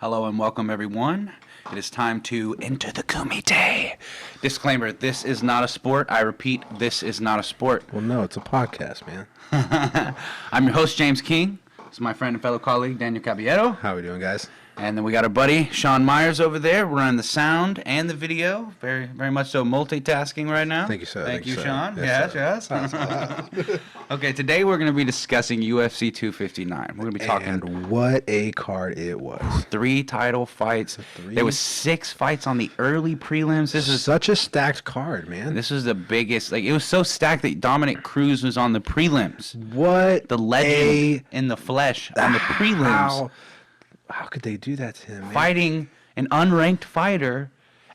Hello and welcome, everyone. It is time to enter the Kumite. Disclaimer, this is not a sport. I repeat, this is not a sport. Well, no, it's a podcast, man. I'm your host, James King. This is my friend and fellow colleague, Daniel Caballero. How are we doing, guys? And then we got our buddy, Sean Myers, over there, running the sound and the video. Very, very much so multitasking right now. Thank you, sir. Thank you, sir. Sean. Yes. Okay, today we're going to be discussing UFC 259. We're going to be talking... And what a card it was. 3 title fights. There was 6 fights on the early prelims. This is such a stacked card, man. This was the biggest. Like, it was so stacked that Dominic Cruz was on the prelims. What the legend in the flesh on the prelims. How could they do that to him, man? Fighting an unranked fighter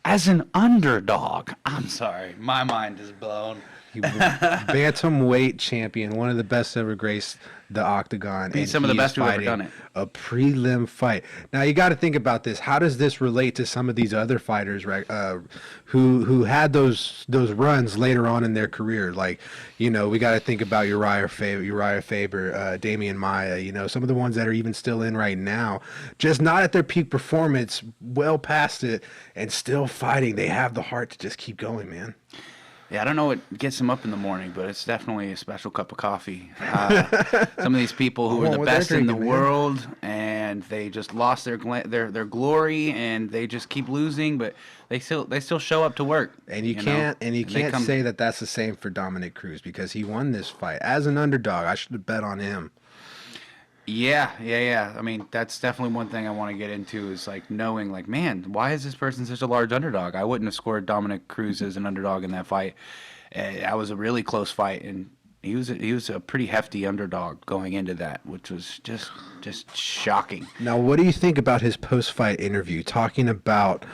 as an underdog. I'm sorry. My mind is blown. He bantamweight champion, one of the best ever graced the octagon. He's some of the best who've ever done it. A prelim fight. Now you got to think about this. How does this relate to some of these other fighters, right? Who had those runs later on in their career? Like, you know, we got to think about Uriah Faber, Damian Maia. You know, some of the ones that are even still in right now, just not at their peak performance, well past it, and still fighting. They have the heart to just keep going, man. Yeah, I don't know what gets them up in the morning, but it's definitely a special cup of coffee. Some of these people who are the best in the world, and they just lost their glory, and they just keep losing, but they still show up to work. And you can't say that that's the same for Dominic Cruz, because he won this fight as an underdog. I should have bet on him. Yeah. I mean, that's definitely one thing I want to get into is, like, knowing, like, man, why is this person such a large underdog? I wouldn't have scored Dominic Cruz as an underdog in that fight. That was a really close fight, and he was a pretty hefty underdog going into that, which was just shocking. Now, what do you think about his post-fight interview talking about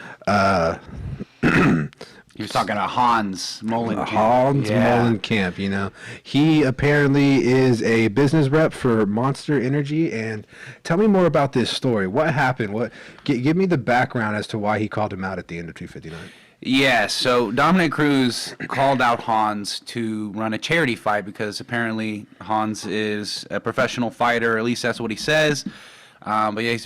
he was talking to Hans Molenkamp. Molenkamp, you know. He apparently is a business rep for Monster Energy. And tell me more about this story. What happened? Give me the background as to why he called him out at the end of 259. Yeah, so Dominic Cruz called out Hans to run a charity fight because apparently Hans is a professional fighter, or at least that's what he says. But yeah,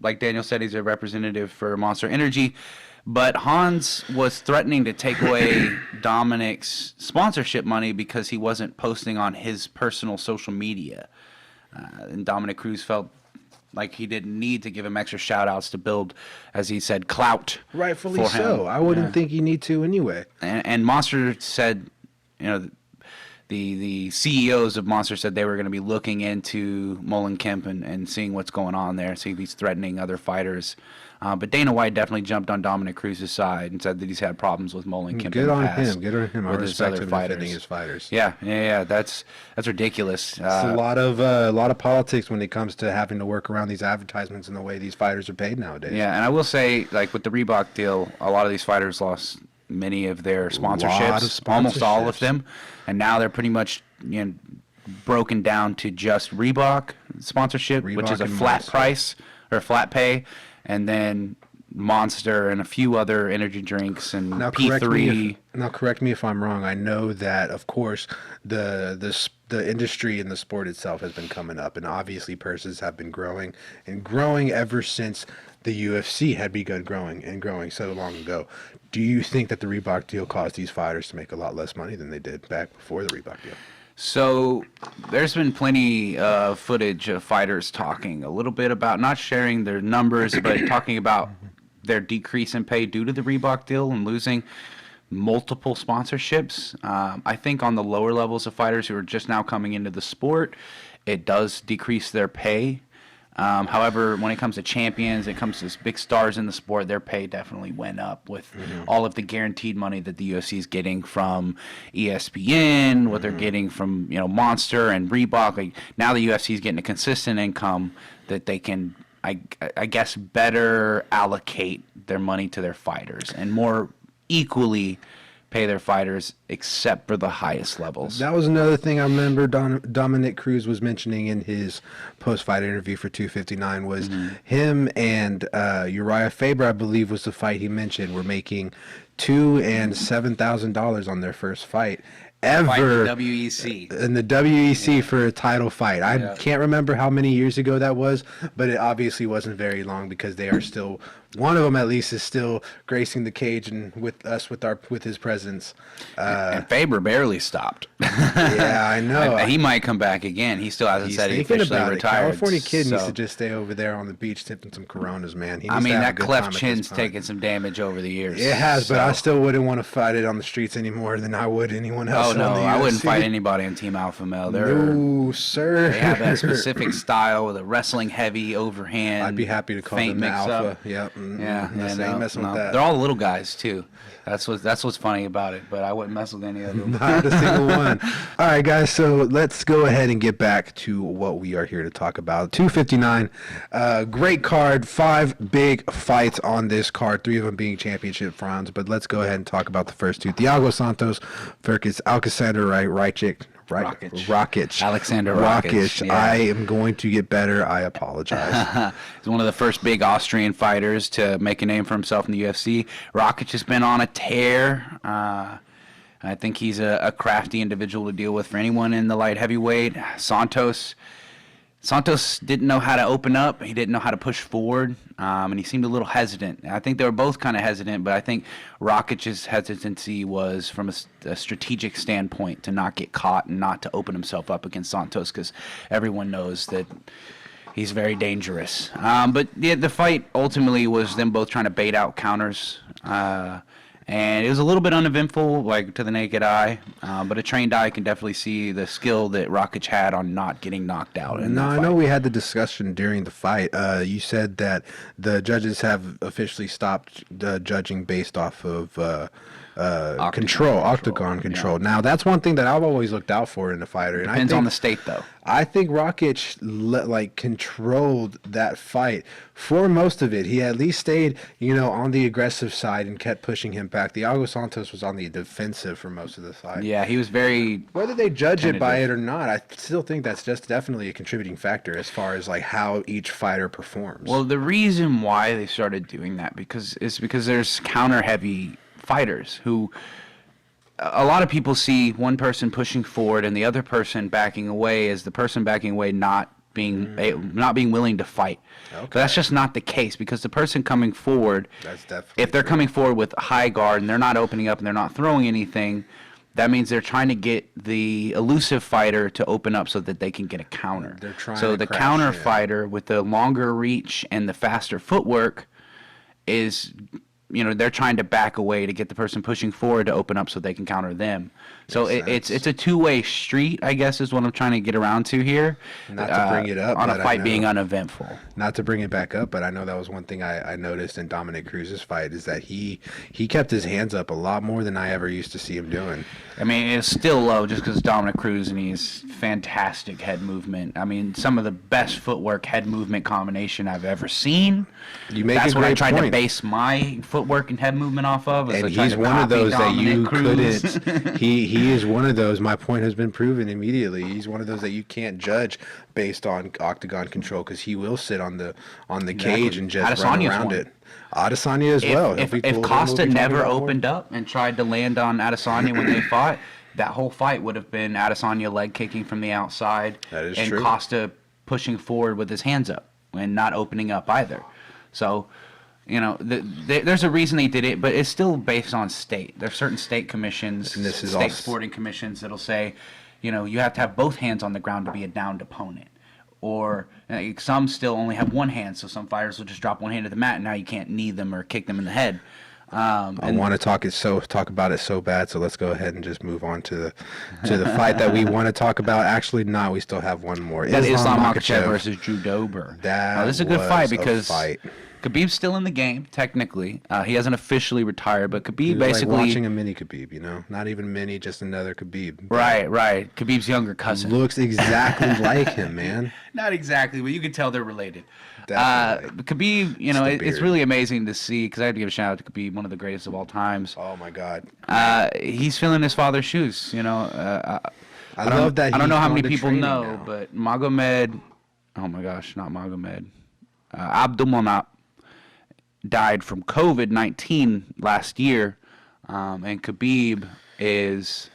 like Daniel said, he's a representative for Monster Energy. But Hans was threatening to take away Dominic's sponsorship money because he wasn't posting on his personal social media. And Dominic Cruz felt like he didn't need to give him extra shout-outs to build, as he said, clout. Rightfully so. I wouldn't think you need to anyway. And Monster said, you know, the CEOs of Monster said they were going to be looking into Molenkamp and seeing what's going on there, see if he's threatening other fighters. But Dana White definitely jumped on Dominic Cruz's side and said that he's had problems with Molenkamp. Good on him. I respect him defending his fighters. Yeah. That's ridiculous. It's a lot of politics when it comes to having to work around these advertisements and the way these fighters are paid nowadays. Yeah, and I will say, like with the Reebok deal, a lot of these fighters lost many of their sponsorships, almost all of them, and now they're pretty much, you know, broken down to just Reebok sponsorship, which is a flat price or flat pay, and then Monster and a few other energy drinks and P3. Now, correct me if I'm wrong. I know that, of course, the industry and the sport itself has been coming up, and obviously purses have been growing ever since the UFC had begun growing so long ago. Do you think that the Reebok deal caused these fighters to make a lot less money than they did back before the Reebok deal? So there's been plenty of footage of fighters talking a little bit about not sharing their numbers, but talking about their decrease in pay due to the Reebok deal and losing multiple sponsorships. I think on the lower levels of fighters who are just now coming into the sport, it does decrease their pay. However, when it comes to champions, it comes to big stars in the sport, their pay definitely went up with all of the guaranteed money that the UFC is getting from ESPN, what they're getting from, you know, Monster and Reebok. Like, now the UFC is getting a consistent income that they can, I guess, better allocate their money to their fighters and more equally pay their fighters except for the highest levels. That was another thing I remember Dominic Cruz was mentioning in his post-fight interview for 259 was him and Uriah Faber, I believe was the fight he mentioned, were making $2,000 and $7,000 on their first fight. ever WEC. in the WEC for a title fight. I can't remember how many years ago that was, but it obviously wasn't very long because they are still, one of them at least is still gracing the cage and with us with his presence. And Faber barely stopped. Yeah, I know. He might come back again. He still hasn't said he officially retired. California kid needs to just stay over there on the beach tipping some Coronas, man. I mean, that cleft chin's taken some damage over the years. It has, but I still wouldn't want to fight it on the streets any more than I would anyone else. Oh, no, I wouldn't fight anybody on Team Alpha Male. No, sir. They have that specific style with a wrestling heavy overhand. I'd be happy to call them the Alpha. Yep. Yeah, ain't messing with that. They're all little guys too. That's what's funny about it. But I wouldn't mess with any of them. Not a single one. All right, guys. So let's go ahead and get back to what we are here to talk about. 259, great card. 5 big fights on this card. 3 of them being championship rounds. But let's go ahead and talk about the first 2. Thiago Santos versus Alexander Rakic. Alexander Rakic. Yeah. I am going to get better. I apologize. He's one of the first big Austrian fighters to make a name for himself in the UFC. Rakic has been on a tear. I think he's a crafty individual to deal with for anyone in the light heavyweight. Santos didn't know how to open up. He didn't know how to push forward, and he seemed a little hesitant. I think they were both kind of hesitant, but I think Rakic's hesitancy was from a strategic standpoint to not get caught and not to open himself up against Santos because everyone knows that he's very dangerous. But the fight ultimately was them both trying to bait out counters. And it was a little bit uneventful, like to the naked eye, but a trained eye can definitely see the skill that Rakic had on not getting knocked out. I know we had the discussion during the fight. You said that the judges have officially stopped judging based off of octagon control. Yeah. Now, that's one thing that I've always looked out for in a fighter. Depends on the state, though. I think Rakic controlled that fight for most of it. He at least stayed, on the aggressive side and kept pushing him back. Thiago Santos was on the defensive for most of the fight. Yeah, he was very. Whether they judge it by it or not, I still think that's just definitely a contributing factor as far as how each fighter performs. Well, the reason why they started doing that is because there's counter heavy fighters who. A lot of people see one person pushing forward and the other person backing away as the person backing away not being willing to fight. Okay. But that's just not the case because the person coming forward, if they're coming forward with high guard and they're not opening up and they're not throwing anything, that means they're trying to get the elusive fighter to open up so that they can get a counter. So the counter fighter with the longer reach and the faster footwork is... they're trying to back away to get the person pushing forward to open up so they can counter them. So it's a two-way street, I guess, is what I'm trying to get around to here. Not to bring it up, on a fight being uneventful. Not to bring it back up, but I know that was one thing I noticed in Dominic Cruz's fight is that he kept his hands up a lot more than I ever used to see him doing. I mean, it's still low just because Dominic Cruz and he's fantastic head movement. I mean, some of the best footwork head movement combination I've ever seen. That's what I tried to base my footwork and head movement off of. And he's one of those that you couldn't. He is one of those. My point has been proven immediately. He's one of those that you can't judge based on octagon control because he will sit on the cage and just run around it. Adesanya as well. If Costa never opened up and tried to land on Adesanya when they fought, that whole fight would have been Adesanya leg kicking from the outside and true. Costa pushing forward with his hands up and not opening up either. So, there's a reason they did it, but it's still based on state. There's certain state commissions, state sporting commissions that'll say, you have to have both hands on the ground to be a downed opponent. Or some still only have one hand, so some fighters will just drop one hand to the mat, and now you can't knee them or kick them in the head. I want to talk about it so bad, so let's go ahead and just move on to the fight that we want to talk about. Actually, we still have one more. That Islam Makhachev versus Drew Dober. This is a good fight because Khabib's still in the game, technically. He hasn't officially retired, but Khabib basically... like watching a mini Khabib, Not even mini, just another Khabib. Right. Khabib's younger cousin. Looks exactly like him, man. Not exactly, but you can tell they're related. Khabib, it's really amazing to see, because I have to give a shout out to Khabib, one of the greatest of all times. Oh, my God. He's filling his father's shoes, I love that. I don't know how many people know, but Magomed... Oh, my gosh, not Magomed. Abdulmanap died from COVID-19 last year, and Khabib is,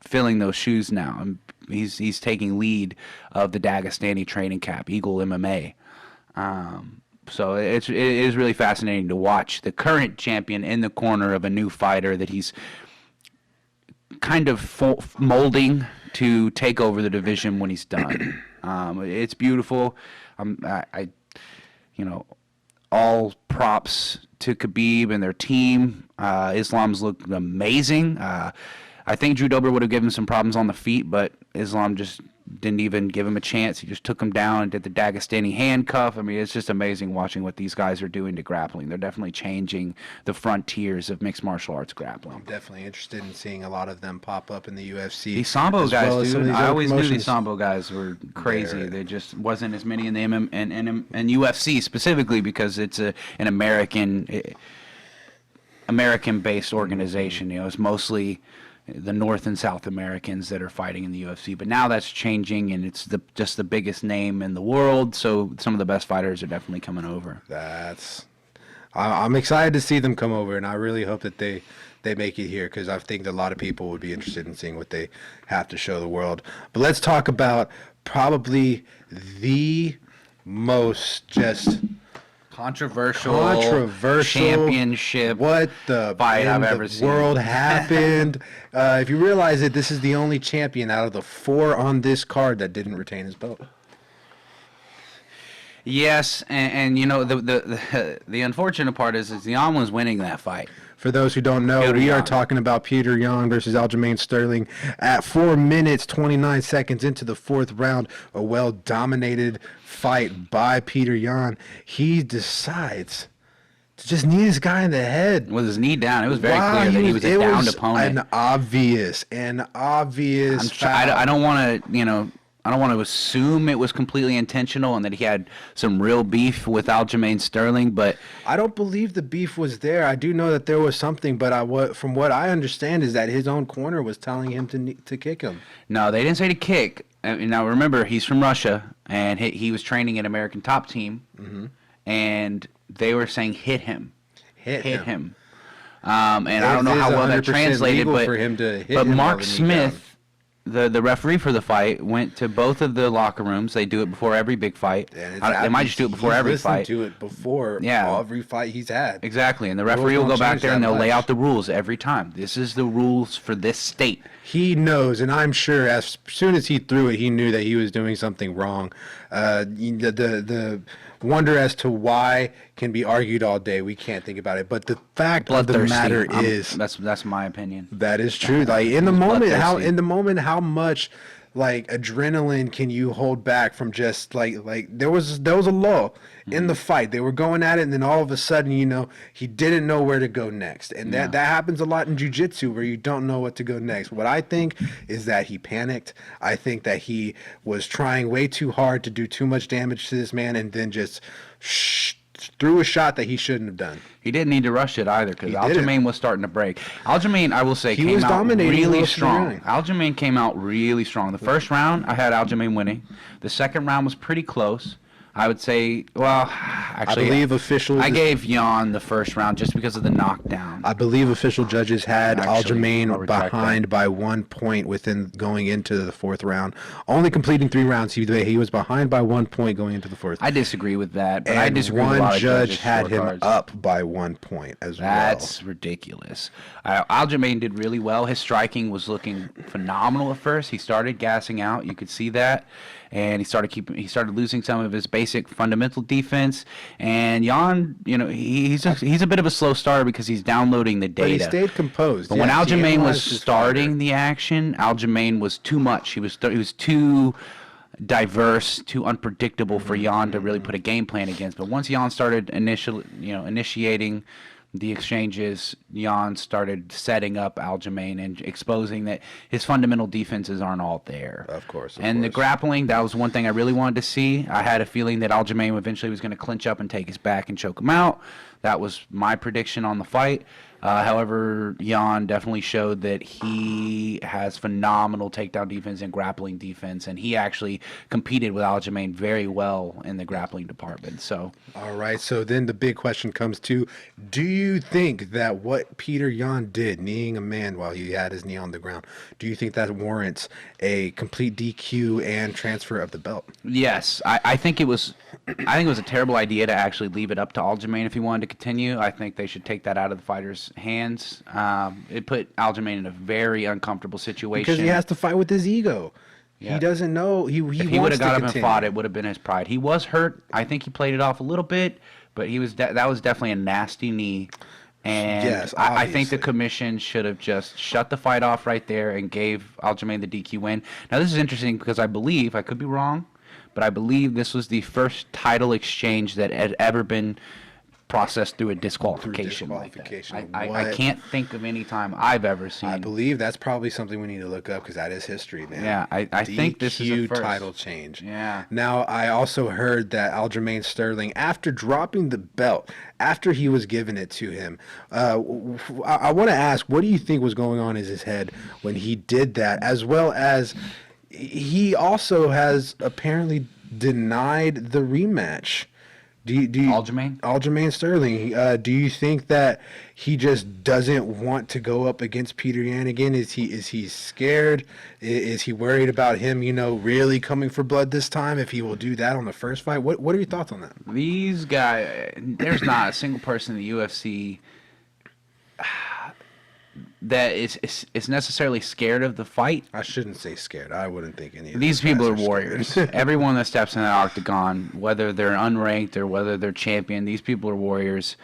filling those shoes now. And he's taking lead of the Dagestani training camp, Eagle MMA. So it is really fascinating to watch the current champion in the corner of a new fighter that he's kind of molding to take over the division when he's done. It's beautiful. All props to Khabib and their team. Islam's looked amazing. I think Drew Dober would have given him some problems on the feet, but Islam just didn't even give him a chance. He just took him down and did the Dagestani handcuff. I mean, it's just amazing watching what these guys are doing to grappling. They're definitely changing the frontiers of mixed martial arts grappling. I'm definitely interested in seeing a lot of them pop up in the UFC. These Sambo guys, dude. I always knew these promotions. Sambo guys were crazy. There just wasn't as many in the and UFC specifically because it's an American-based organization. It's mostly the North and South Americans that are fighting in the UFC, but now that's changing, and it's just the biggest name in the world. So some of the best fighters are definitely coming over. I'm excited to see them come over, and I really hope that they make it here because I think that a lot of people would be interested in seeing what they have to show the world. But let's talk about probably the most just controversial championship what the fight I've in ever the seen. world happened. If you realize that this is the only champion out of the 4 on this card that didn't retain his belt. Yes, and the unfortunate part is Yan was winning that fight. For those who don't know, we are talking about Peter Yan versus Al-Jamain Sterling at 4 minutes, 29 seconds into the 4th round. A well-dominated fight by Peter Yan. He decides to just knee this guy in the head. With his knee down, it was very clear that he was a downed opponent. An obvious I don't want to, I don't want to assume it was completely intentional and that he had some real beef with Al-Jamain Sterling, but I don't believe the beef was there. I do know that there was something, but from what I understand is that his own corner was telling him to kick him. No, they didn't say to kick. Now remember, he's from Russia, and he was training an American top team, and they were saying hit him. And I don't know how well that translated, but for him to hit him Mark Smith, the referee for the fight, went to both of the locker rooms. They do it before every big fight. They might just do it before every fight. Do it before every fight he's had. Exactly, and the referee will go back there and they'll lay out the rules every time. This is the rules for this state. He knows, and I'm sure as soon as he threw it, he knew that he was doing something wrong. The wonder as to why can be argued all day. We can't think about it, but the fact of the matter is that's my opinion. That is true. Like in the moment, how much like adrenaline can you hold back from just like there was a lull in the fight. They were going at it, and then all of a sudden, he didn't know where to go next, and that happens a lot in jiu-jitsu where you don't know what to go next. What I think is that he panicked. I think that he was trying way too hard to do too much damage to this man, and then just threw a shot that he shouldn't have done. He didn't need to rush it either because Al-Jamain was starting to break. Al-Jamain, I will say, came out really strong. Al-Jamain came out really strong. The first round, I had Al-Jamain winning. The second round was pretty close. I would say, well, actually, I believe officials. I gave Yan the first round just because of the knockdown. I believe official judges had Al-Jamain behind by 1 point within going into the 4th round. Only completing 3 rounds, he was behind by 1 point going into the 4th. I disagree with that, but and I disagree with a lot one of judge had him scorecards. up by 1 point as well. That's ridiculous. Al-Jamain did really well. His striking was looking phenomenal at first. He started gassing out. You could see that. And he started losing some of his basic fundamental defense. And Yan, he's a bit of a slow starter because he's downloading the data. But he stayed composed. But when Al-Jamain was starting the action, Al-Jamain was too much. He was too diverse, too unpredictable for Yan to really put a game plan against. But once Yan started initiating the exchanges, Yan started setting up Al-Jamain and exposing that his fundamental defenses aren't all there. Of course. The grappling, that was one thing I really wanted to see. I had a feeling that Al-Jamain eventually was going to clinch up and take his back and choke him out. That was my prediction on the fight. However, Jan definitely showed that he has phenomenal takedown defense and grappling defense, and he actually competed with Al-Jamain very well in the grappling department. So, All right, so then the big question comes to, do you think that what Peter Yan did, kneeing a man while he had his knee on the ground, do you think that warrants a complete DQ and transfer of the belt? yes, I think it was. I think it was a terrible idea to actually leave it up to Al-Jamain if he wanted to continue. I think they should take that out of the fighter's hands. It put Al-Jamain in a very uncomfortable situation. Because he has to fight with his ego. Yeah. He doesn't know. He If he wants would have to got up and continue. fought, it would have been his pride. He was hurt. I think he played it off a little bit, but he was that was definitely a nasty knee. And Yes, I think the obviously. commission should have just shut the fight off right there and gave Al-Jamain the DQ win. Now, this is interesting because I believe, I could be wrong, but I believe this was the first title exchange that had ever been processed through a disqualification. disqualification. Like that. I What? can't think of any time I've ever seen. I believe that's probably something we need to look up because that is history, man. Yeah, I think this is a DQ first. title change. Yeah. Now, I also heard that Aljamain Sterling, after dropping the belt, after he was giving it to him, I want to ask, what do you think was going on in his head when he did that? As well as he also has apparently denied the rematch. Do you Aljamain? Aljamain Sterling, do you think that he just doesn't want to go up against Peter Yan again? Is he scared? Is he worried about him, really coming for blood this time if he will do that on the first fight? What are your thoughts on that? These guys, there's not a single person in the UFC that is necessarily scared of the fight. I shouldn't say scared. I wouldn't think any of These guys people are scared. warriors. Everyone that steps in that octagon, whether they're unranked or whether they're champion, these people are warriors.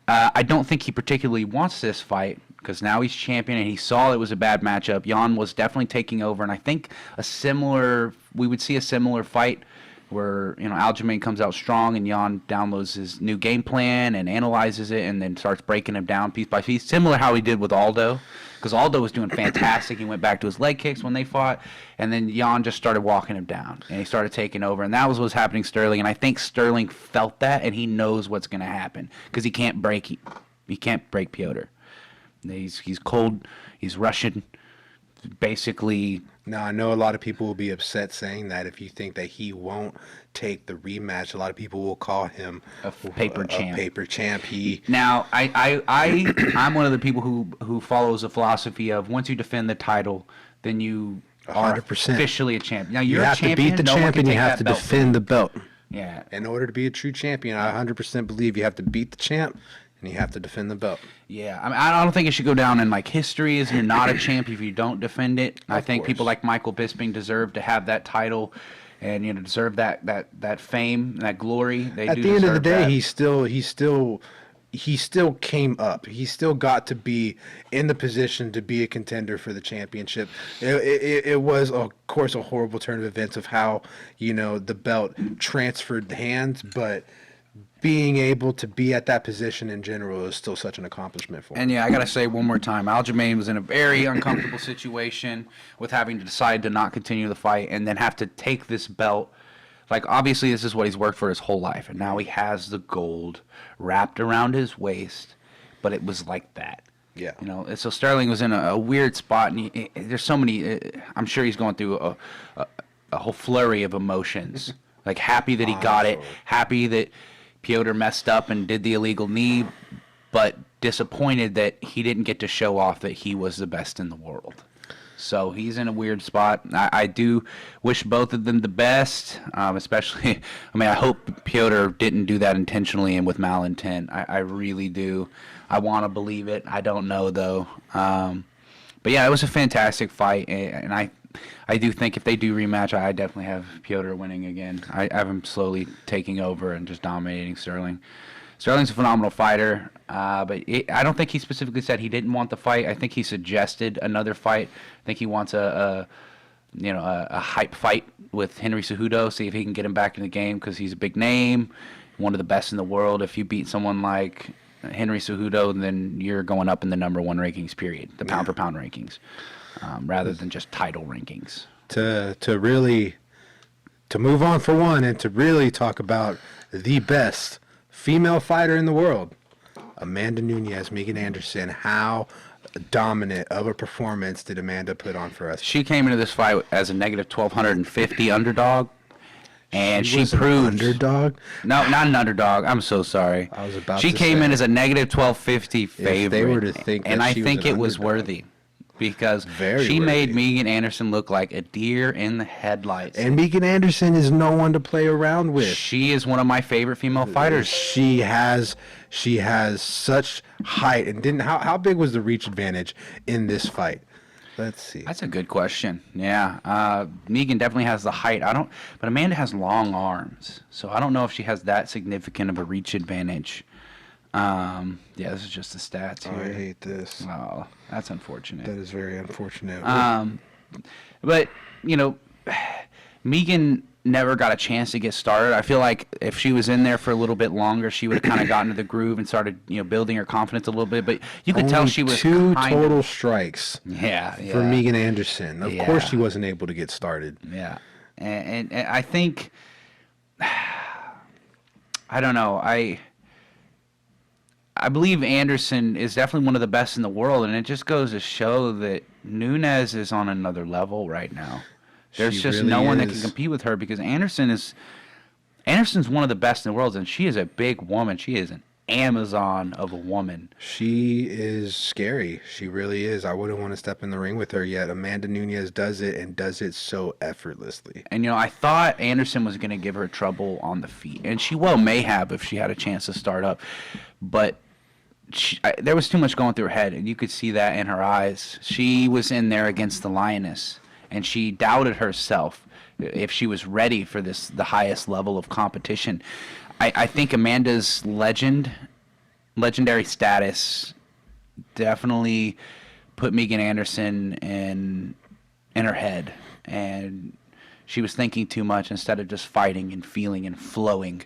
I don't think he particularly wants this fight because now he's champion and he saw it was a bad matchup. Jan was definitely taking over, and I think we would see a similar fight where Aljamain comes out strong and Jan downloads his new game plan and analyzes it and then starts breaking him down piece by piece, similar how he did with Aldo, because Aldo was doing fantastic. He went back to his leg kicks when they fought, and then Jan just started walking him down and he started taking over, and that was what was happening to Sterling. And I think Sterling felt that, and he knows what's going to happen because he can't break Piotr. He's cold. He's Russian. Basically. Now, I know a lot of people will be upset saying that if you think that he won't take the rematch, a lot of people will call him A paper champ. A paper champ. Now, I'm one of the people who follows the philosophy of once you defend the title, then you are 100%. officially a champion. Now, You you're have a champion. to beat the no one can champion. You take have that to belt from defend the belt. you. Yeah. In order to be a true champion, I 100% believe you have to beat the champ and you have to defend the belt. Yeah, I mean, I don't think it should go down in like history as you're not a champ if you don't defend it. I think course. people like Michael Bisping deserve to have that title, and deserve that fame, that glory. They At do the end of the deserve day, that. he still came up. He still got to be in the position to be a contender for the championship. It was, of course, a horrible turn of events of how the belt transferred hands, but being able to be at that position in general is still such an accomplishment for him. And yeah, I gotta say one more time, Al-Jamain was in a very uncomfortable situation with having to decide to not continue the fight and then have to take this belt. Like, obviously, this is what he's worked for his whole life, and now he has the gold wrapped around his waist, but it was like that. Yeah. So Sterling was in a weird spot, and there's so many. I'm sure he's going through a whole flurry of emotions, like happy that he got it, happy that Piotr messed up and did the illegal knee, but disappointed that he didn't get to show off that he was the best in the world. So he's in a weird spot. I do wish both of them the best, especially, I hope Piotr didn't do that intentionally and with malintent. I really do. I want to believe it. I don't know, though. But yeah, it was a fantastic fight, and I do think if they do rematch, I definitely have Piotr winning again. I have him slowly taking over and just dominating Sterling. Sterling's a phenomenal fighter, but I don't think he specifically said he didn't want the fight. I think he suggested another fight. I think he wants a hype fight with Henry Cejudo, see if he can get him back in the game because he's a big name, one of the best in the world. If you beat someone like Henry Cejudo, then you're going up in the number one rankings, period, the pound-for-pound rankings, rather than just title rankings. To move on for one and to really talk about the best female fighter in the world. Amanda Nunez, Megan Anderson, how dominant of a performance did Amanda put on for us? She came into this fight as a negative 1,250 underdog, and she was an proved underdog. No, not an underdog. I'm so sorry. I was about She to came say, in as a negative 1,250 favorite. if they were to think and that I she think was an it was underdog. worthy because Very she made worthy. Megan Anderson look like a deer in the headlights. And Megan Anderson is no one to play around with. She is one of my favorite female fighters. She has such height, and didn't how big was the reach advantage in this fight? Let's see. That's a good question. Yeah, Megan definitely has the height. But Amanda has long arms, so I don't know if she has that significant of a reach advantage. Yeah, this is just the stats Oh, here. I hate this. Oh, that's unfortunate. That is very unfortunate. But Megan never got a chance to get started. I feel like if she was in there for a little bit longer, she would have kind of gotten to the groove and started, building her confidence a little bit. But you could tell Only she was two kind total of, strikes yeah, for Megan Anderson. Of Yeah. course, she wasn't able to get started. Yeah, and I think I don't know. I believe Anderson is definitely one of the best in the world, and it just goes to show that Nunez is on another level right now. There's She just really no one that can is. compete with her because Anderson's one of the best in the world, and she is a big woman. She is an Amazon of a woman. She is scary. She really is. I wouldn't want to step in the ring with her yet. Amanda Nunez does it, and does it so effortlessly. And I thought Anderson was going to give her trouble on the feet, and she may have if she had a chance to start up, but there was too much going through her head, and you could see that in her eyes. She was in there against the Lioness, and she doubted herself if she was ready for the highest level of competition. I think Amanda's legendary status definitely put Megan Anderson in her head, and she was thinking too much instead of just fighting and feeling and flowing.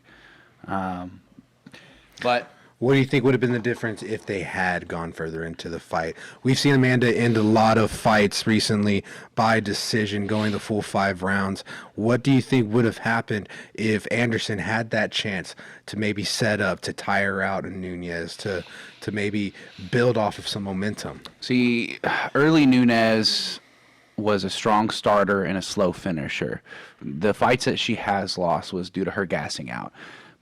But What do you think would have been the difference if they had gone further into the fight? We've seen Amanda end a lot of fights recently by decision, going the full 5 rounds. What do you think would have happened if Anderson had that chance to maybe set up, to tire out in Nunez, to maybe build off of some momentum? see, early Nunez was a strong starter and a slow finisher. The fights that she has lost was due to her gassing out.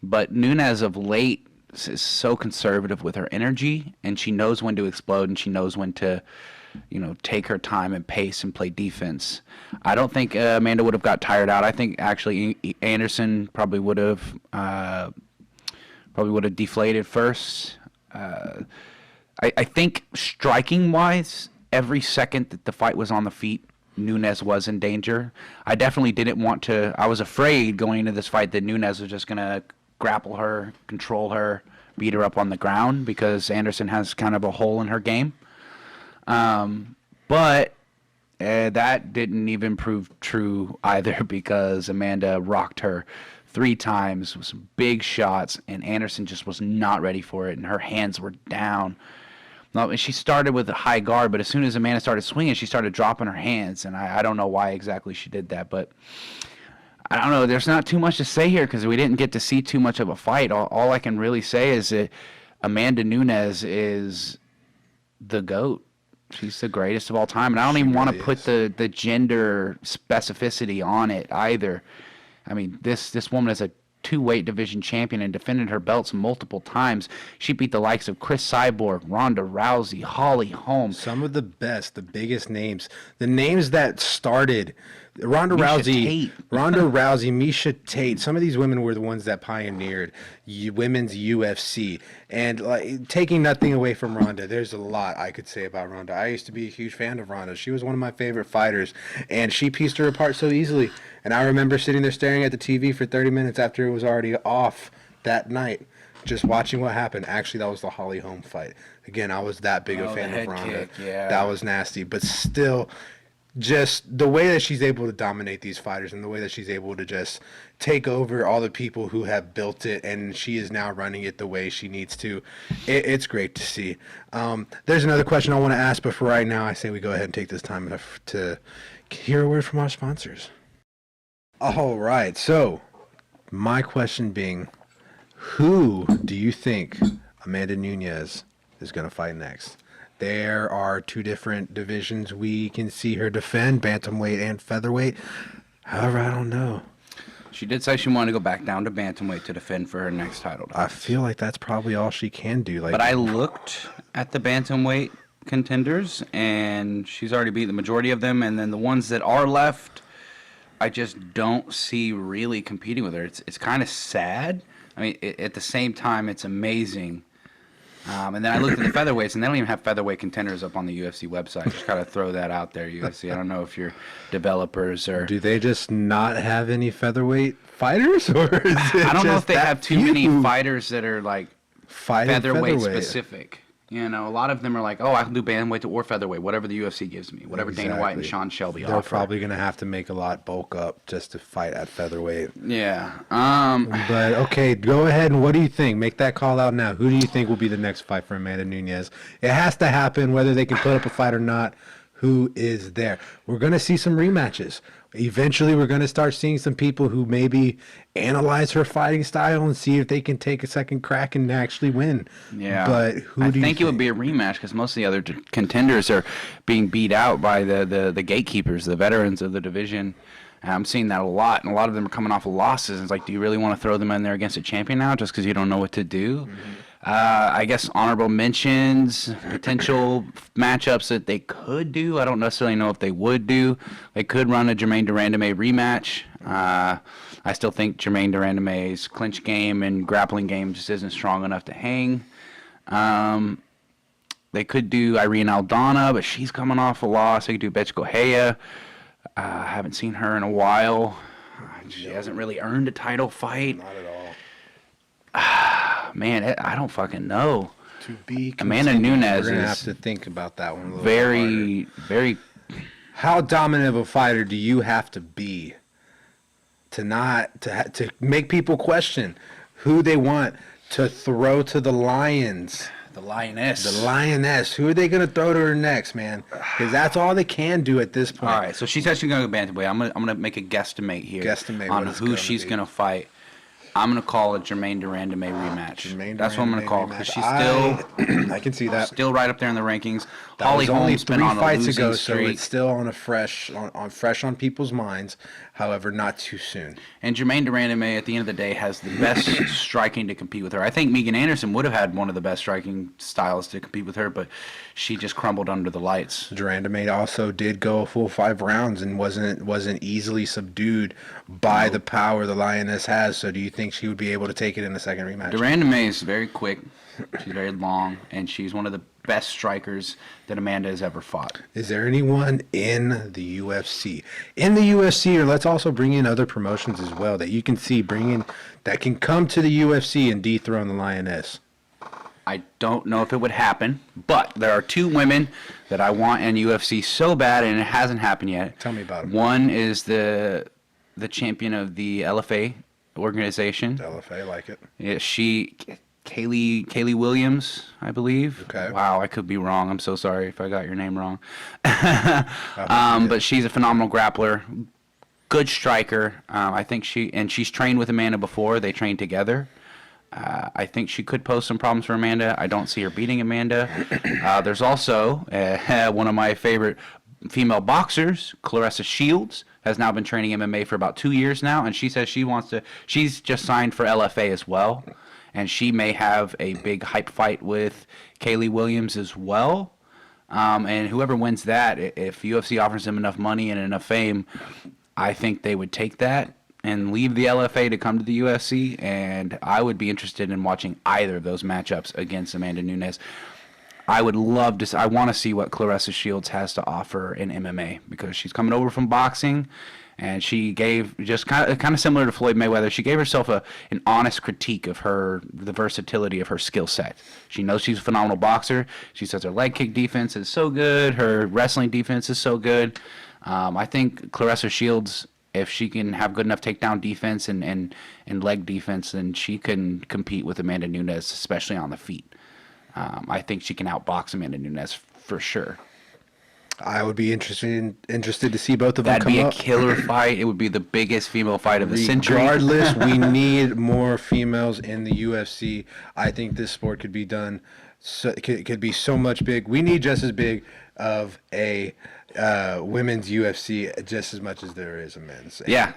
But Nunez of late is so conservative with her energy, and she knows when to explode, and she knows when to, take her time and pace and play defense. I don't think Amanda would have got tired out. I think actually Anderson probably would have deflated first. I think striking wise, every second that the fight was on the feet, Nunez was in danger. I definitely didn't want to. I was afraid going into this fight that Nunez was just going to grapple her, control her, beat her up on the ground because Anderson has kind of a hole in her game. But that didn't even prove true either because Amanda rocked her 3 times with some big shots, and Anderson just was not ready for it, and her hands were down. No, and she started with a high guard, but as soon as Amanda started swinging, she started dropping her hands, and I don't know why exactly she did that, but I don't know. There's not too much to say here because we didn't get to see too much of a fight. All I can really say is that Amanda Nunez is the GOAT. She's the greatest of all time, and I don't even want to put the gender specificity on it either. I mean, this woman is a 2-weight division champion and defended her belts multiple times. She beat the likes of Chris Cyborg, Ronda Rousey, Holly Holm. Some of the best, the biggest names, the names that started Ronda Misha Rousey, Tate. Ronda Rousey, Misha Tate. Some of these women were the ones that pioneered women's UFC. And taking nothing away from Ronda, there's a lot I could say about Ronda. I used to be a huge fan of Ronda. She was one of my favorite fighters, and she pieced her apart so easily. And I remember sitting there staring at the TV for 30 minutes after it was already off that night, just watching what happened. Actually, that was the Holly Holm fight. Again, I was that big a fan the of head Ronda. kick, yeah. That was nasty, but still, just the way that she's able to dominate these fighters and the way that she's able to just take over all the people who have built it, and she is now running it the way she needs to. It's great to see. There's another question I want to ask, but for right now, I say we go ahead and take this time to hear a word from our sponsors. All right, so my question being, who do you think Amanda Nunez is going to fight next. There are two different divisions we can see her defend, bantamweight and featherweight. However, I don't know. She did say she wanted to go back down to bantamweight to defend for her next title. I feel like that's probably all she can do. Like, but I looked at the bantamweight contenders, and she's already beat the majority of them. And then the ones that are left, I just don't see really competing with her. It's kind of sad. I mean, at the same time, it's amazing. And then I looked at the featherweights, and they don't even have featherweight contenders up on the UFC website. Just gotta throw that out there, UFC. I don't know if your developers or do they just not have any featherweight fighters, or is it I don't know if they that have too many fighters that are like fighting featherweight specific. You know, a lot of them are like, oh, I can do bantamweight or featherweight, whatever the UFC gives me, whatever Dana White and Sean Shelby They're offer. probably going to have to make a lot bulk up just to fight at featherweight. Yeah. But, okay, go ahead, and what do you think? Make that call out now. Who do you think will be the next fight for Amanda Nunez? It has to happen, whether they can put up a fight or not. Who is there? We're going to see some rematches. Eventually, we're going to start seeing some people who maybe analyze her fighting style and see if they can take a second crack and actually win. Yeah. But I think it would be a rematch because most of the other contenders are being beat out by the gatekeepers, the veterans of the division. And I'm seeing that a lot, and a lot of them are coming off of losses. It's like, do you really want to throw them in there against a champion now just because you don't know what to do? Mm-hmm. I guess honorable mentions, potential matchups that they could do. I don't necessarily know if they would do. They could run a Germaine de Randamie rematch. I still think Germaine de Randamie's clinch game and grappling game just isn't strong enough to hang. They could do Irene Aldana, but she's coming off a loss. They could do Bethe Correia. I haven't seen her in a while. She hasn't really earned a title fight. Not at all. Man, I don't fucking know. To be Amanda Nunez we're gonna is have to think about that one a little very, very. How dominant of a fighter do you have to be to make people question who they want to throw to the lions? The lioness. The lioness. Who are they going to throw to her next, man? Because that's all they can do at this point. All right, so she's actually going to go bantamweight. I'm gonna make a guesstimate here on who she's going to fight. I'm going to call it Germaine de Randamie rematch. That's what I'm going to call it because she's still I can see that. Still right up there in the rankings. That Holly was only Holm's been 3 on a fights losing ago, streak. so it's still on a fresh on people's minds. However, not too soon. And Germaine de Randamie, at the end of the day, has the best striking to compete with her. I think Megan Anderson would have had one of the best striking styles to compete with her, but she just crumbled under the lights. de Randamie also did go a full 5 rounds and wasn't easily subdued by the power the lioness has. So, do you think she would be able to take it in the second rematch? De Randamie is very quick. She's very long, and she's one of the best strikers that Amanda has ever fought. Is there anyone in the UFC? In the UFC, or let's also bring in other promotions as well that you can see that can come to the UFC and dethrone the lioness? I don't know if it would happen, but there are 2 women that I want in UFC so bad, and it hasn't happened yet. Tell me about them. One is the champion of the LFA organization. LFA, like it. Yeah, Kaylee Williams, I believe. Okay. Wow, I could be wrong. I'm so sorry if I got your name wrong. But she's a phenomenal grappler, good striker. I think she's trained with Amanda before. They trained together. I think she could pose some problems for Amanda. I don't see her beating Amanda. There's also one of my favorite female boxers, Clarissa Shields, has now been training MMA for about 2 years now, and she says she's just signed for LFA as well. And she may have a big hype fight with Kaylee Williams as well. And whoever wins that, if UFC offers them enough money and enough fame, I think they would take that and leave the LFA to come to the UFC. And I would be interested in watching either of those matchups against Amanda Nunez. I would love to. I want to see what Clarissa Shields has to offer in MMA because she's coming over from boxing. And she gave just kind of similar to Floyd Mayweather. She gave herself an honest critique of the versatility of her skill set. She knows she's a phenomenal boxer. She says her leg kick defense is so good. Her wrestling defense is so good. I think Clarissa Shields, if she can have good enough takedown defense and leg defense, then she can compete with Amanda Nunez, especially on the feet. I think she can outbox Amanda Nunez for sure. I would be interested to see both of them That'd come be a up. killer fight. It would be the biggest female fight of the century. Regardless, we need more females in the UFC. I think this sport could be done, could be so much big. We need just as big of a women's UFC just as much as there is a men's. Yeah.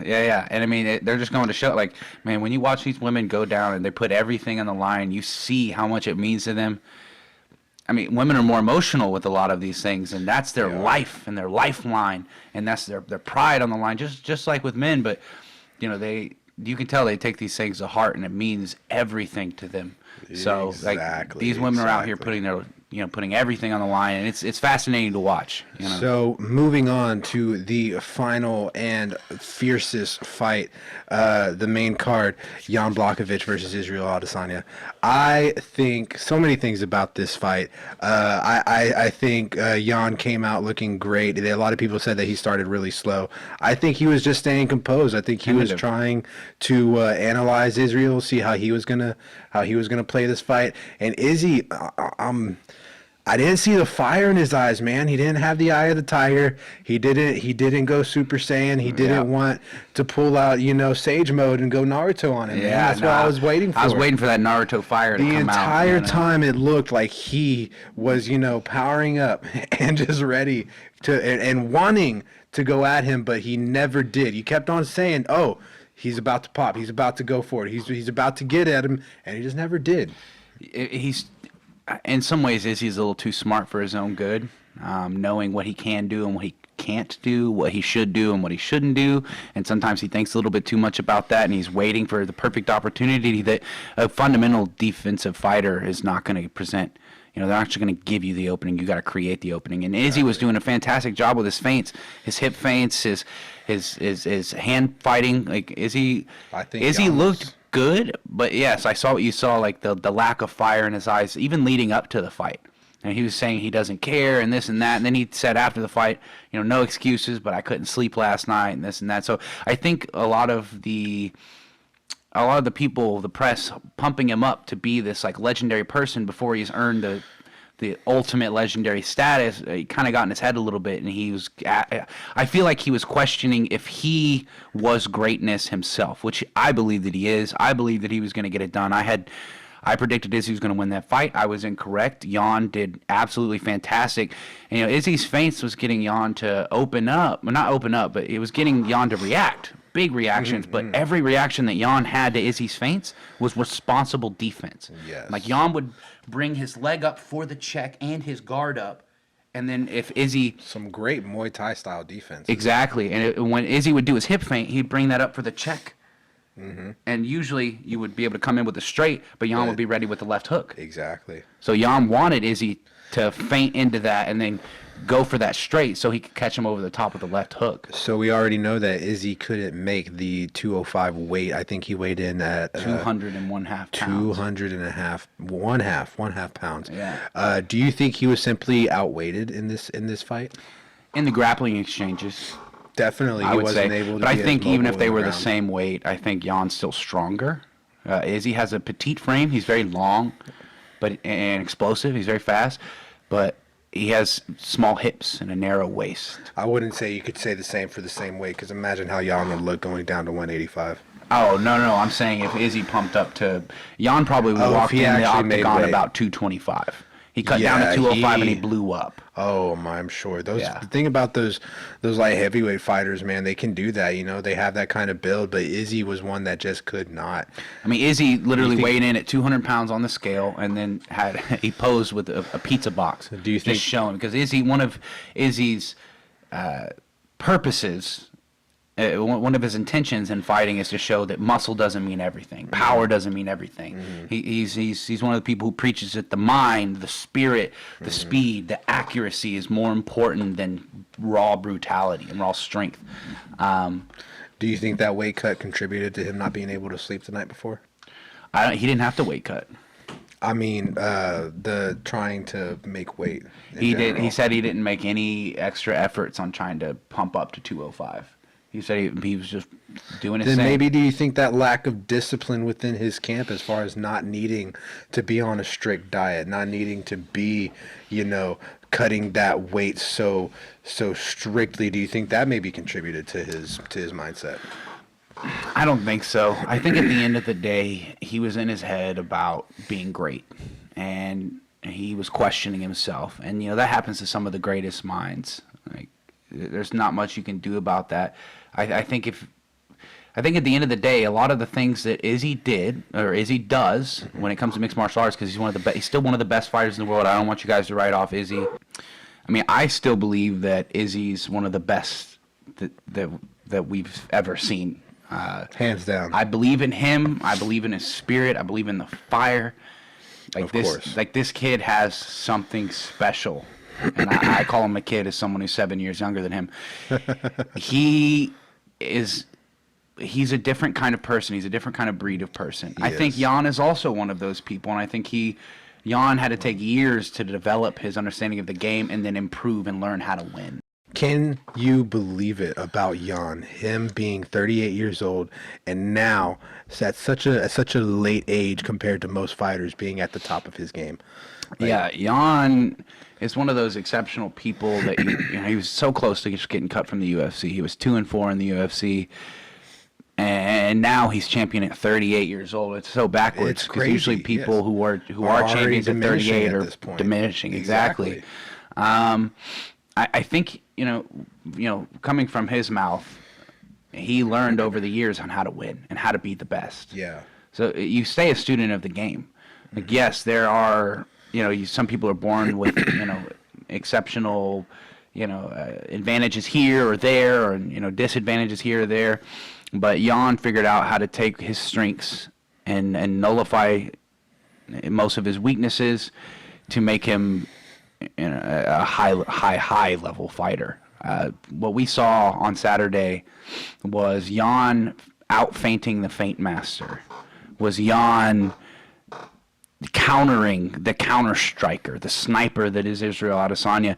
And I mean, they're just going to show, like, man, when you watch these women go down and they put everything on the line, you see how much it means to them. I mean, women are more emotional with a lot of these things, and that's their life and their lifeline, and that's their pride on the line, just like with men. But, you know, you can tell they take these things to heart, and it means everything to them. So, like, these women are out here putting everything on the line, and it's fascinating to watch. You know? So moving on to the final and fiercest fight, the main card, Jan Blachowicz versus Israel Adesanya. I think so many things about this fight. I think Jan came out looking great. A lot of people said that he started really slow. I think he was just staying composed. I think he was trying to analyze Israel, see how he was gonna play this fight. And Izzy, I didn't see the fire in his eyes, man. He didn't have the eye of the tiger. He didn't go Super Saiyan. He didn't want to pull out, Sage mode and go Naruto on him. Yeah, man. That's what I was waiting for. I was waiting for that Naruto fire to come out. The entire time it looked like he was, powering up and just ready to and wanting to go at him, but he never did. He kept on saying, "Oh, he's about to pop. He's about to go for it. He's about to get at him," and he just never did. He's in some ways, Izzy's a little too smart for his own good, knowing what he can do and what he can't do, what he should do and what he shouldn't do. And sometimes he thinks a little bit too much about that, and he's waiting for the perfect opportunity that a fundamental defensive fighter is not going to present. You know, they're actually going to give you the opening. You got to create the opening. And Izzy was doing a fantastic job with his feints, his hip feints, his hand fighting. Like Izzy looked good, but yes, I saw what you saw, like the lack of fire in his eyes, even leading up to the fight. And he was saying he doesn't care and this and that. And then he said after the fight, no excuses, but I couldn't sleep last night and this and that. So I think a lot of the people, the press, pumping him up to be this like legendary person before he's earned the ultimate legendary status, he kind of got in his head a little bit, and I feel like he was questioning if he was greatness himself, which I believe that he is. I believe that he was going to get it done. I predicted Izzy was going to win that fight. I was incorrect. Jan did absolutely fantastic. And, Izzy's feints was getting Jan to open up. Well, not open up, but it was getting Jan to react. Big reactions, but every reaction that Jan had to Izzy's feints was responsible defense. Yes. Like Jan would bring his leg up for the check and his guard up, and then if Izzy... Some great Muay Thai style defense. Exactly, and when Izzy would do his hip feint, he'd bring that up for the check. Mm-hmm. And usually you would be able to come in with a straight, but Jan would be ready with the left hook. Exactly. So Jan wanted Izzy to feint into that and then go for that straight so he could catch him over the top with the left hook. So we already know that Izzy couldn't make the 205 weight. I think he weighed in at 201.5 pounds. 1.5 pounds. Yeah. Do you think he was simply outweighted in this fight? In the grappling exchanges, definitely, I he would wasn't say. able to. But I be think as even mobile if they in were the ground. same weight, I think Jan's still stronger. Izzy has a petite frame. He's very long, and explosive. He's very fast, but he has small hips and a narrow waist. I wouldn't say you could say the same for the same weight, because imagine how Jan would look going down to 185. Oh, no. I'm saying if Izzy pumped up to... Jan probably would walk in the octagon about 225. He cut down to 205 and he blew up. Oh, I'm sure. The thing about those light heavyweight fighters, man, they can do that. They have that kind of build, but Izzy was one that just could not. I mean, Izzy literally weighed in at 200 pounds on the scale, and then he posed with a pizza box. Do you think... Just showing, because one of Izzy's purposes... one of his intentions in fighting is to show that muscle doesn't mean everything. Power doesn't mean everything. Mm-hmm. He's one of the people who preaches that the mind, the spirit, the speed, the accuracy is more important than raw brutality and raw strength. Do you think that weight cut contributed to him not being able to sleep the night before? He didn't have to weight cut. I mean, the trying to make weight. He did. He said he didn't make any extra efforts on trying to pump up to 205. He said he was just doing his thing. Then maybe do you think that lack of discipline within his camp, as far as not needing to be on a strict diet, not needing to be, cutting that weight so strictly. Do you think that maybe contributed to his mindset? I don't think so. I think at the end of the day, he was in his head about being great, and he was questioning himself. And that happens to some of the greatest minds. Like, there's not much you can do about that. I think at the end of the day, a lot of the things that Izzy did or Izzy does when it comes to mixed martial arts, because he's still one of the best fighters in the world. I don't want you guys to write off Izzy. I mean, I still believe that Izzy's one of the best that we've ever seen. Hands down. I believe in him. I believe in his spirit. I believe in the fire. Of course. Like this kid has something special, and I call him a kid as someone who's 7 years younger than him. He's a different kind of person. He's a different kind of breed of person. I think Jan is also one of those people, and I think Jan had to take years to develop his understanding of the game and then improve and learn how to win. Can you believe it about Jan, him being 38 years old and now at such a late age compared to most fighters being at the top of his game? Like, yeah, Jan is one of those exceptional people that he was so close to just getting cut from the UFC. He was 2-4 in the UFC. And now he's champion at 38 years old. It's so backwards because usually people who are champions at 38 are diminishing. Exactly. I think coming from his mouth, he learned over the years on how to win and how to be the best. Yeah. So you stay a student of the game. Like, yes, there are some people are born with exceptional advantages here or there, or disadvantages here or there. But Jan figured out how to take his strengths and nullify most of his weaknesses to make him a high level fighter. What we saw on Saturday was Jan out feinting the feint master. Was Jan countering the counter striker, the sniper that is Israel Adesanya.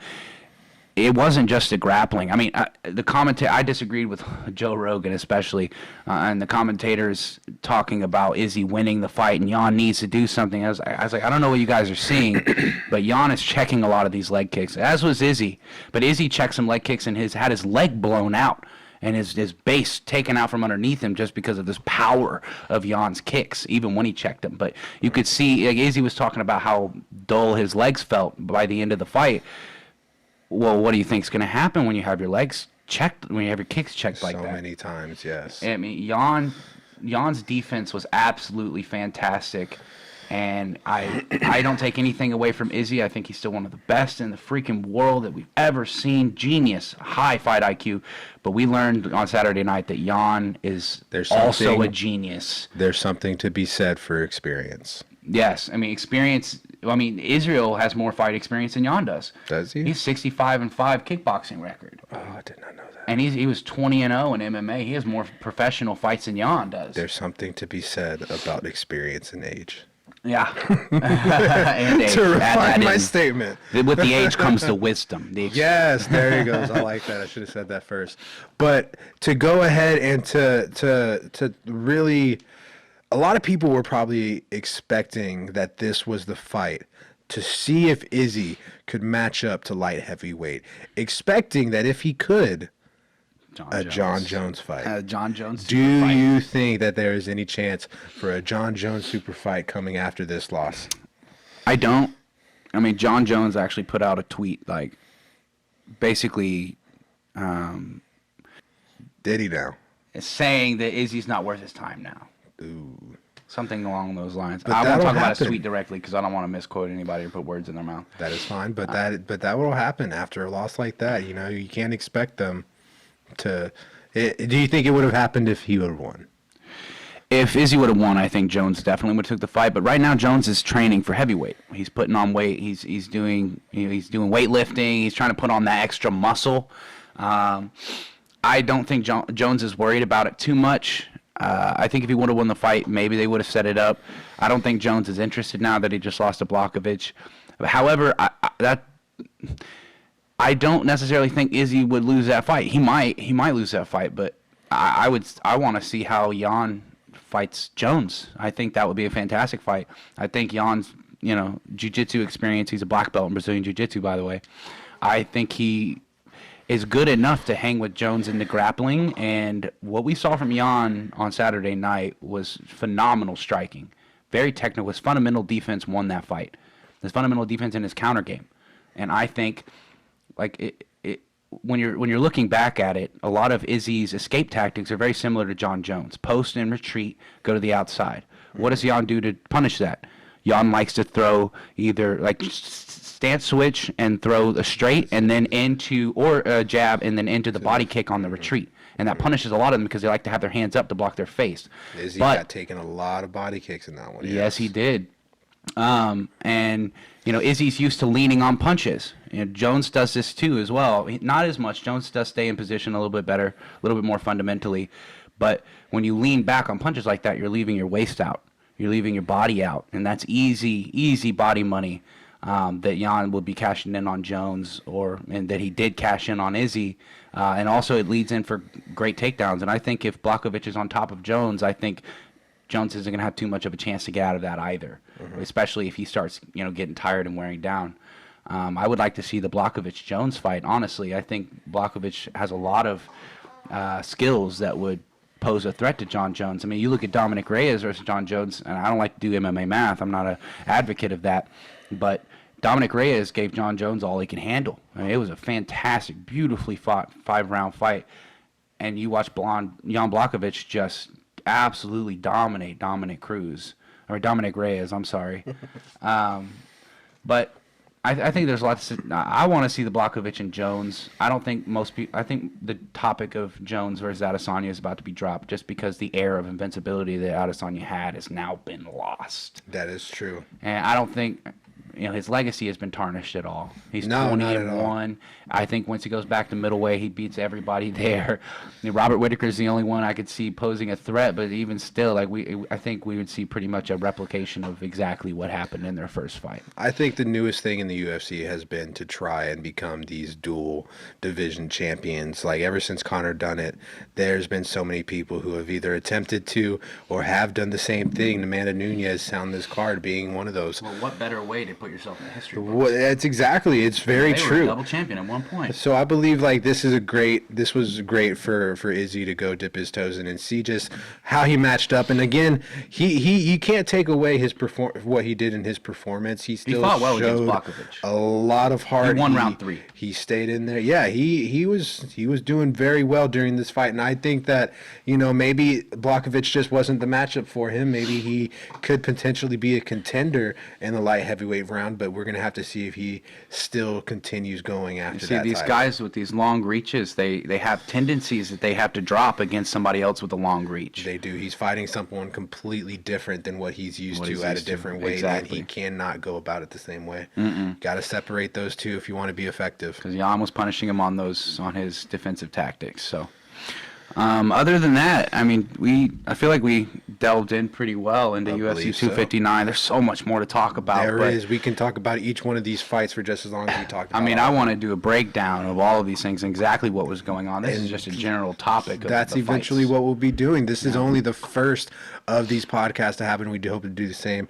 It wasn't just a grappling. I mean, I disagreed with Joe Rogan especially, and the commentators talking about Izzy winning the fight and Jan needs to do something. I was like, I don't know what you guys are seeing, but Jan is checking a lot of these leg kicks, as was Izzy. But Izzy checked some leg kicks and had his leg blown out and his base taken out from underneath him just because of this power of Jan's kicks, even when he checked them. But you could see, like Izzy was talking about how dull his legs felt by the end of the fight. Well, what do you think is going to happen when you have your legs checked, when you have your kicks checked like that? So many times, yes. I mean, Jan's defense was absolutely fantastic, and I don't take anything away from Izzy. I think he's still one of the best in the freaking world that we've ever seen. Genius, high fight IQ. But we learned on Saturday night that Jan is also a genius. There's something to be said for experience. Yes, I mean experience. I mean, Israel has more fight experience than Jan does. Does he? He's 65-5 kickboxing record. Oh, I did not know that. And he was 20-0 in MMA. He has more professional fights than Jan does. There's something to be said about experience and age. Yeah. And age. To refine my statement. With the age comes the wisdom. Yes, there he goes. I like that. I should have said that first. But to go ahead and to really... A lot of people were probably expecting that this was the fight to see if Izzy could match up to light heavyweight, expecting that if he could, Jon Jones fight. Jon Jones Do you think that there is any chance for a Jon Jones super fight coming after this loss? I don't. I mean, Jon Jones actually put out a tweet, like, basically... Did he now? Saying that Izzy's not worth his time now. Ooh. Something along those lines. But I won't talk about happen. a tweet directly because I don't want to misquote anybody or put words in their mouth. That is fine, but that will happen after a loss like that. You can't expect them to. Do you think it would have happened if he would have won? If Izzy would have won, I think Jones definitely would have took the fight. But right now, Jones is training for heavyweight. He's putting on weight. He's doing weightlifting. He's trying to put on that extra muscle. I don't think Jones is worried about it too much. I think if he would have won the fight, maybe they would have set it up. I don't think Jones is interested now that he just lost to Blachowicz. However, I don't necessarily think Izzy would lose that fight. He might lose that fight, but I want to see how Jan fights Jones. I think that would be a fantastic fight. I think Jan's jiu-jitsu experience. He's a black belt in Brazilian jiu-jitsu, by the way. I think he is good enough to hang with Jones in the grappling, and what we saw from Jan on Saturday night was phenomenal striking. Very technical. His fundamental defense won that fight. His fundamental defense and his counter game. And I think, like, when you're looking back at it, a lot of Izzy's escape tactics are very similar to John Jones. Post and retreat, go to the outside. What does Jan do to punish that? Jan likes to throw either like stance switch and throw a straight and then into, or a jab and then into the body kick on the retreat. And that punishes a lot of them because they like to have their hands up to block their face. Izzy got taken a lot of body kicks in that one. Yes, he did. And Izzy's used to leaning on punches. Jones does this too as well. Not as much. Jones does stay in position a little bit better, a little bit more fundamentally. But when you lean back on punches like that, you're leaving your waist out. You're leaving your body out. And that's easy body money that Jan will be cashing in on Jones, and that he did cash in on Izzy. And also it leads in for great takedowns. And I think if Blachowicz is on top of Jones, I think Jones isn't going to have too much of a chance to get out of that either, especially if he starts, getting tired and wearing down. I would like to see the Blachowicz-Jones fight, honestly. I think Blachowicz has a lot of skills that would pose a threat to John Jones. I mean, you look at Dominic Reyes versus John Jones, and I don't like to do MMA math. I'm not an advocate of that. But Dominic Reyes gave John Jones all he can handle. I mean, it was a fantastic, beautifully fought 5-round fight. And you watch Jan Blachowicz just absolutely dominate Dominic Reyes, I'm sorry. But I think there's lots. I want to see the Blachowicz and Jones. I don't think most people. I think the topic of Jones versus Adesanya is about to be dropped, just because the air of invincibility that Adesanya had has now been lost. That is true. And I don't think his legacy has been tarnished at all. He's No, 20-1. I think once he goes back to middleweight, he beats everybody there. Robert Whittaker's the only one I could see posing a threat, but even still, I think we would see pretty much a replication of exactly what happened in their first fight. I think the newest thing in the UFC has been to try and become these dual division champions. Like, ever since Conor done it, there's been so many people who have either attempted to or have done the same thing. Amanda Nunez on this card being one of those. Well, what better way to put yourself in the history books? Well, it's very they true. Were a double champion at one point. So I believe this was great for Izzy to go dip his toes in and see just how he matched up. And again, you can't take away what he did in his performance. He still fought well against showed Blachowicz. a lot of heart. He won round 3. He stayed in there. Yeah, he was doing very well during this fight, and I think that maybe Blachowicz just wasn't the matchup for him. Maybe he could potentially be a contender in the light heavyweight round, but we're gonna have to see if he still continues going after that. These guys with these long reaches, they have tendencies that they have to drop against somebody else with a long reach. They do. He's fighting someone completely different than what he's used to at a different weight, and he cannot go about it the same way. Got to separate those two if you want to be effective. Because Jan was punishing him on his defensive tactics. So, other than that, I mean, I feel like we delved in pretty well into UFC 259. There's so much more to talk about. There is. We can talk about each one of these fights for just as long as we talked about. I mean, I want to do a breakdown of all of these things and exactly what was going on. This is just a general topic. That's eventually what we'll be doing. This is only the first of these podcasts to happen. We do hope to do the same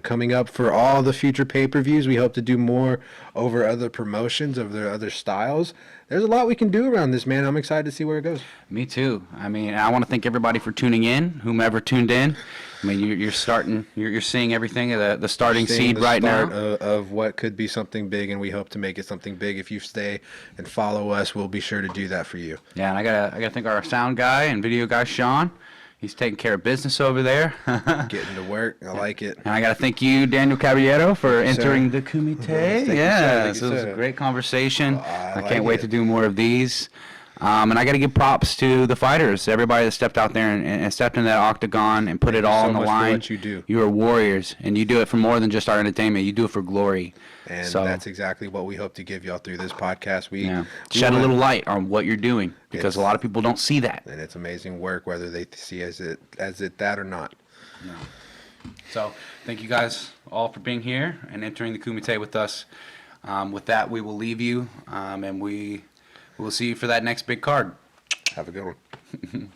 coming up for all the future pay-per-views. We hope to do more over other promotions, over other styles. There's a lot we can do around this, man. I'm excited to see where it goes. Me too. I mean, I want to thank everybody for tuning in, whomever tuned in. I mean, you're seeing everything, the starting seed right now of what could be something big, and we hope to make it something big. If you stay and follow us, we'll be sure to do that for you. Yeah, and I gotta thank our sound guy and video guy, Sean. He's taking care of business over there. Getting to work. I like it. And I got to thank you, Daniel Caballero, for entering the Kumite. Yeah, so it was a great conversation. I can't wait to do more of these. And I got to give props to the fighters, everybody that stepped out there and stepped in that octagon and put it all on the line. What you do. You are warriors, and you do it for more than just our entertainment. You do it for glory. And that's exactly what we hope to give y'all through this podcast. We shed a little light on what you're doing, because a lot of people don't see that. And it's amazing work, whether they see it that or not. No. So thank you guys all for being here and entering the Kumite with us. With that, we will leave you, and we will see you for that next big card. Have a good one.